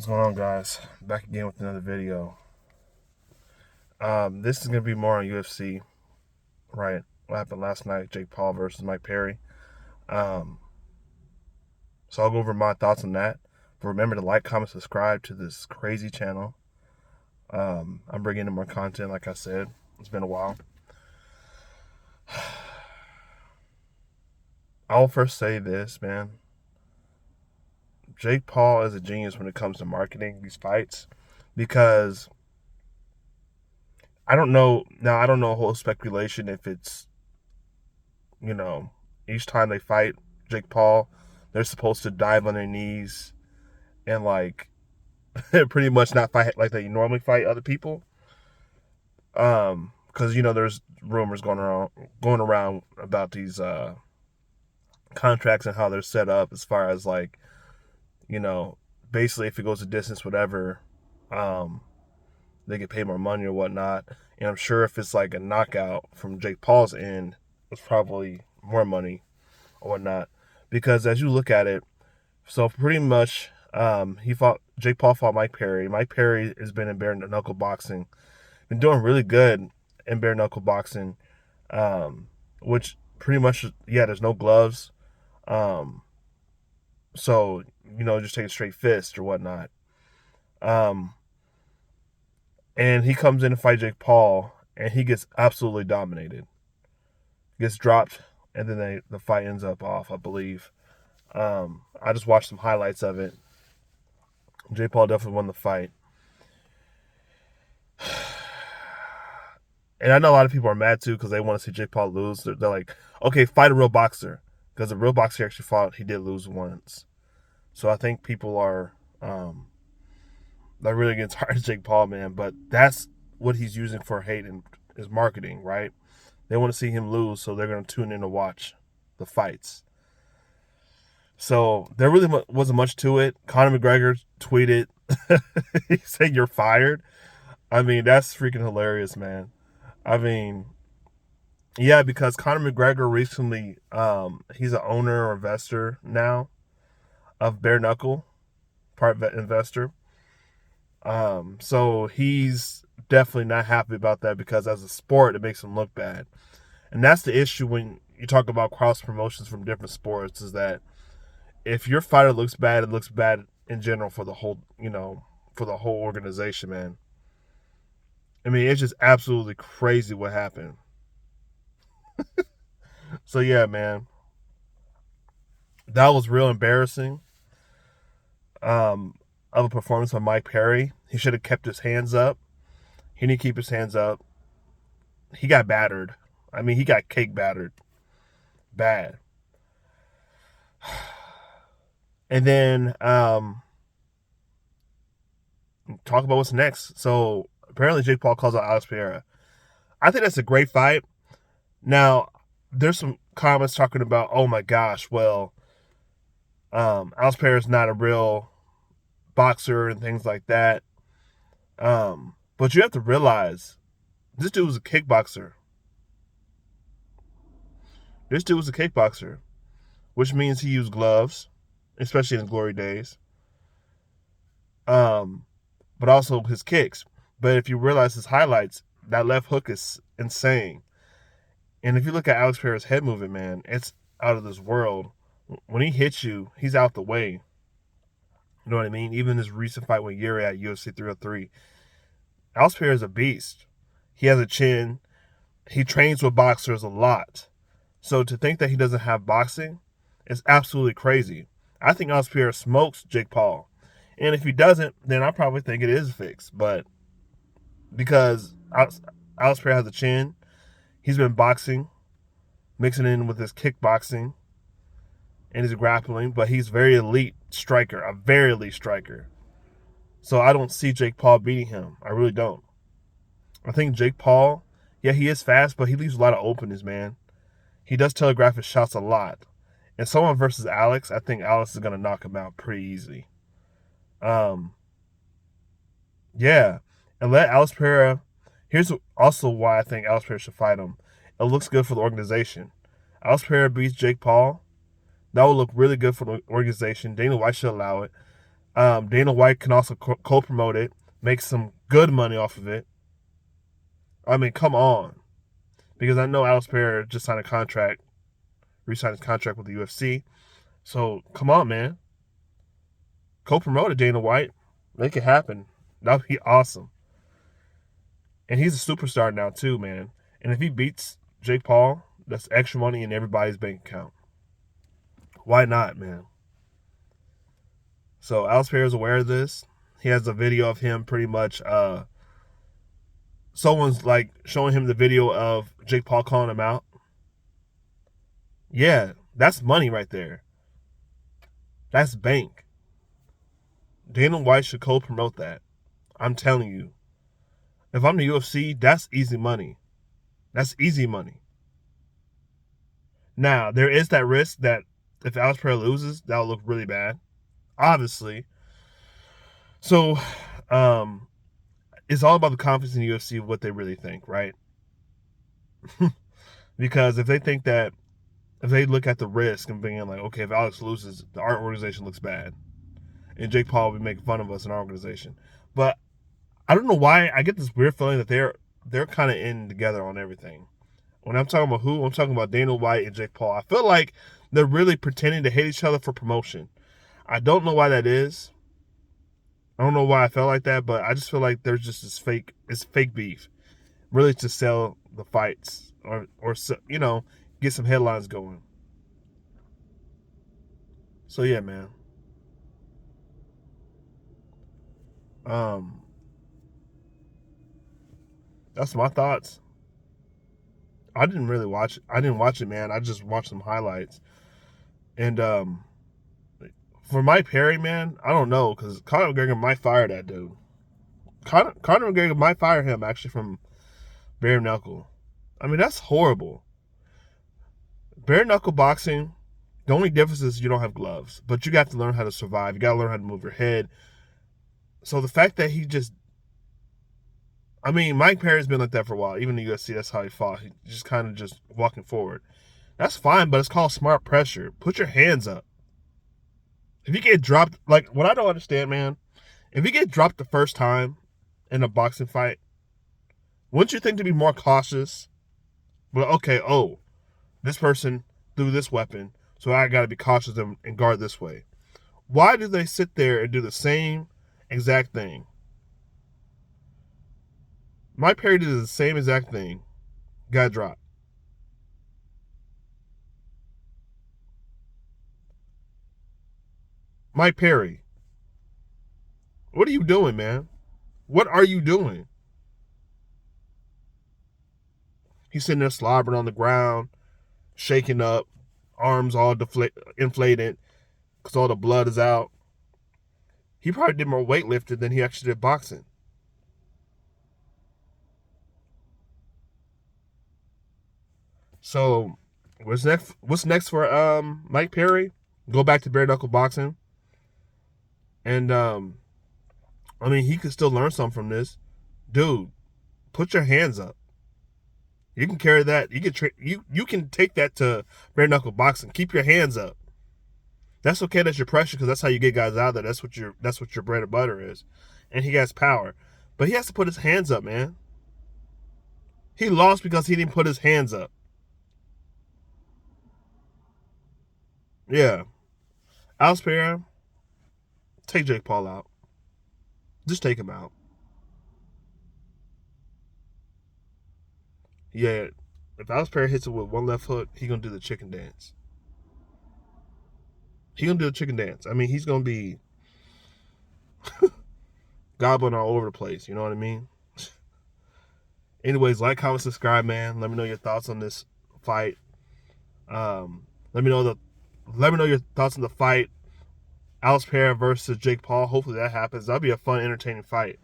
What's going on, guys? Back again with another video. This is going to be more on UFC, right? What happened last night, Jake Paul versus Mike Perry. Um, so I'll go over my thoughts on that. But remember to like, comment, subscribe to this crazy channel. I'm bringing in more content, like I said. It's been a while. I'll first say this, man. Jake Paul is a genius when it comes to marketing these fights because I don't know. Now, I don't know whole speculation if it's, each time they fight Jake Paul, they're supposed to dive on their knees and pretty much not fight like they normally fight other people. Because there's rumors going around about these contracts and how they're set up as far as you know, basically if it goes a distance, whatever, they get paid more money or whatnot. And I'm sure if it's like a knockout from Jake Paul's end, it's probably more money or whatnot. Because as you look at it, so pretty much, Jake Paul fought Mike Perry. Mike Perry has been in bare knuckle boxing, been doing really good in bare knuckle boxing, which pretty much, yeah, there's no gloves. So, just take a straight fist or whatnot. And he comes in to fight Jake Paul, and he gets absolutely dominated. Gets dropped, and then the fight ends up off, I believe. I just watched some highlights of it. Jake Paul definitely won the fight. And I know a lot of people are mad too because they want to see Jake Paul lose. They're like, okay, fight a real boxer. Because the real boxer actually fought, he did lose once. So I think people are really getting tired of Jake Paul, man. But that's what he's using for hate and his marketing, right? They want to see him lose, so they're going to tune in to watch the fights. So there really wasn't much to it. Conor McGregor tweeted, he said, "You're fired." I mean, that's freaking hilarious, man. I mean, yeah, because Conor McGregor recently, he's an owner or investor now of Bare Knuckle, part investor. So he's definitely not happy about that because as a sport, it makes him look bad. And that's the issue when you talk about cross promotions from different sports, is that if your fighter looks bad, it looks bad in general for the whole, for the whole organization, man. I mean, it's just absolutely crazy what happened. So yeah, man, that was real embarrassing. Of a performance by Mike Perry. He should have kept his hands up. He didn't keep his hands up. He got battered. I mean, he got cake battered. Bad. And then talk about what's next. So apparently Jake Paul calls out Alex Pereira. I think that's a great fight. Now, there's some comments talking about, oh my gosh, well, Alex Pereira is not a real boxer and things like that. But you have to realize this dude was a kickboxer. Which means he used gloves, especially in his glory days. But also his kicks. But if you realize his highlights, that left hook is insane. And if you look at Alex Pereira's head movement, man, it's out of this world. When he hits you, he's out the way. You know what I mean? Even his recent fight with Yuri at UFC 303. Alex Pereira is a beast. He has a chin. He trains with boxers a lot. So to think that he doesn't have boxing is absolutely crazy. I think Alex Pereira smokes Jake Paul. And if he doesn't, then I probably think it is fixed. But because Alex Pereira has a chin, he's been boxing, mixing in with his kickboxing and his grappling, but he's a very elite striker. So I don't see Jake Paul beating him. I really don't. I think Jake Paul, yeah, he is fast, but he leaves a lot of openness, man. He does telegraph his shots a lot. And someone versus Alex, I think Alex is going to knock him out pretty easily. Yeah. And let Alex Pereira, here's also why I think Alex Pereira should fight him. It looks good for the organization. Alex Pereira beats Jake Paul. That would look really good for the organization. Dana White should allow it. Dana White can also co-promote it, make some good money off of it. I mean, come on. Because I know Alex Pereira just signed a contract, re-signed his contract with the UFC. So come on, man. Co-promote it, Dana White. Make it happen. That'd be awesome. And he's a superstar now too, man. And if he beats Jake Paul, that's extra money in everybody's bank account. Why not, man? So Alex Pereira's aware of this. He has a video of him pretty much someone's like showing him the video of Jake Paul calling him out. Yeah, that's money right there. That's bank. Dana White should co-promote that. I'm telling you. If I'm the UFC, that's easy money. That's easy money. Now, there is that risk that if Alex Pereira loses, that'll look really bad. Obviously. So, it's all about the confidence in the UFC of what they really think, right? Because if they think that, if they look at the risk and being like, okay, if Alex loses, our organization looks bad, and Jake Paul will be making fun of us in our organization. But I don't know why I get this weird feeling that they're kind of in together on everything. When I'm talking about who, I'm talking about Dana White and Jake Paul. I feel like they're really pretending to hate each other for promotion. I don't know why that is. I don't know why I felt like that, but I just feel like there's just this fake beef, really to sell the fights or get some headlines going. So yeah, man. That's my thoughts. I didn't really watch it. I didn't watch it, man. I just watched some highlights. And for Mike Perry, man, I don't know, because Conor McGregor might fire that dude. Conor McGregor might fire him actually from bare knuckle. I mean, that's horrible. Bare knuckle boxing, the only difference is you don't have gloves, but you got to learn how to survive. You got to learn how to move your head. So the fact that Mike Perry's been like that for a while. Even in the UFC, that's how he fought. He just kind of just walking forward. That's fine, but it's called smart pressure. Put your hands up. If you get dropped, like what I don't understand, man, if you get dropped the first time in a boxing fight, wouldn't you think to be more cautious? Well, okay, this person threw this weapon, so I got to be cautious and guard this way. Why do they sit there and do the same exact thing? Mike Perry did the same exact thing. Got dropped. Mike Perry, what are you doing, man? What are you doing? He's sitting there slobbering on the ground, shaking up, arms all inflated because all the blood is out. He probably did more weightlifting than he actually did boxing. So, what's next? What's next for Mike Perry? Go back to bare knuckle boxing, and he could still learn something from this, dude. Put your hands up. You can carry that. You can take that to bare knuckle boxing. Keep your hands up. That's okay. That's your pressure because that's how you get guys out there. That's what your bread and butter is, and he has power, but he has to put his hands up, man. He lost because he didn't put his hands up. Yeah, Alex Pereira, take Jake Paul out. Just take him out. Yeah, if Alex Pereira hits it with one left hook, he's gonna do the chicken dance. He's gonna do the chicken dance. I mean, he's gonna be gobbling all over the place. You know what I mean? Anyways, like, comment, subscribe, man. Let me know your thoughts on this fight. Let me know your thoughts on the fight. Alex Pereira versus Jake Paul. Hopefully that happens. That'll be a fun, entertaining fight.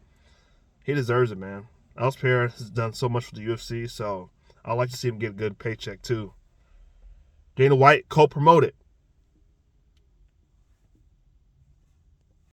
He deserves it, man. Alex Pereira has done so much for the UFC, so I'd like to see him get a good paycheck too. Dana White, co-promote it.